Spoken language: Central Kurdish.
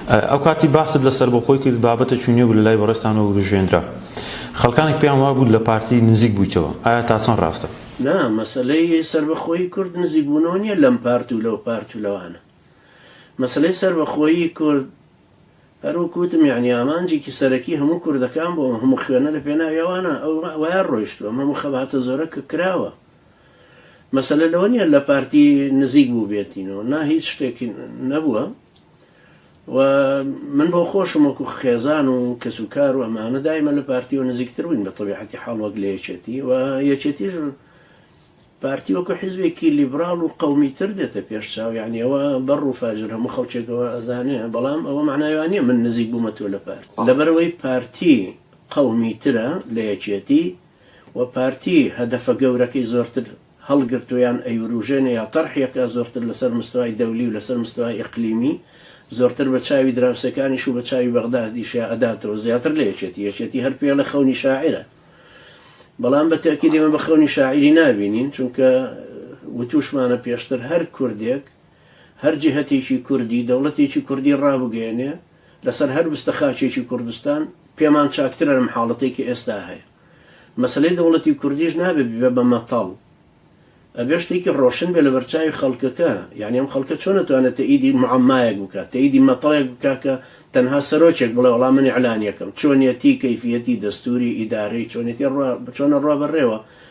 ئەو کاتی باست لەسەر بەخۆی کرد بابەتە چوونیە بوو لە لای بەڕێستانەوە وروژێنرا خەڵکانێک پێیان وا بوو لە پارتی نزیک بوویتەوە ئایا تا چەند ڕاستە؟ نا مەسەلەی سەربەخۆیی کورد نزیک بوونەوە نییە لەم پارت و لەو پارت و لەوانە مەسەلەی سەربەخۆیی کورد هەروکوتم یعنی ئامانجێکی سەرەکی هەموو کوردەکان بۆ هەموو خوێنە لە پێناویەوانە ئەو وایە ڕۆیشتووە هەموو خەباتە زۆرە کە کراوە مەسەلە لەوە نیە لە پارتی نزیک بوو بێتینەوە نا هیچ شتێکی نەبووە و من بۆ خۆشم وەکو خێزان و کەسوکار و ئەمانە دایمە لە پارتیەوە نزیکتر بووین بە تەبیعەتی حاڵ وەک لە یەکێتی و یەکێتیش پارتی وەکو حیزبێکی لیبرال و قەومیتر دێتە پێشچاو یعنی ئەوە بەڕ و فاجر هەموو خەڵکێکەوە ئەزانێ بەڵام ئەوە معناویان نییە من نزیک بوومەتەوە لە پارتی لەبەرەوەی پارتی قەومیترە لە یەکێتی و پارتی هەدەفە گەورەکەی زۆرتر هەڵگرتویان ئەیوروژێنە یا تەرحیەکە زۆرتر لەسەر مستوای دەولی و لەسەر مستوای ئیقلیمی زۆرتر بە چاوی دراوسەکانیش و بە چاوی بەغدادیشە ئەداتەوە زیاتر لە یەکێتی هەر پێ لە خەونی شاعرە بەڵام بە تاکید ئێمە بە خەونی شاعری نابینین چونکە وتوشمانە پێشتر هەر کوردێک هەر جیهەتێکی کوردی دەوڵەتێکی کوردی ڕابگەێنێ لەسەر هەر بستەخاچێکی کوردستان پێمان چاکترە لەم حاڵەتێکی ئێستا هەیە مەسەلەی دەوڵەتی کوردیش نابێت بێ بە مەتەڵ ئەبێ شتێکی ڕۆشن بێ لە بەرچاوی خەڵکەکە یعنی ئەم خەڵکە چۆن نەتوانێت تەئیدی معەمایەک بکات تەئیدی مەتەڵێک بکات کە تەنها سەرۆکێک بڵێ وەڵام من ئیعلان یەکەم چۆنیەتی کەیفیەتی دەستوری ئیدارەی چۆنێتی چۆنە ڕوا بەڕێوە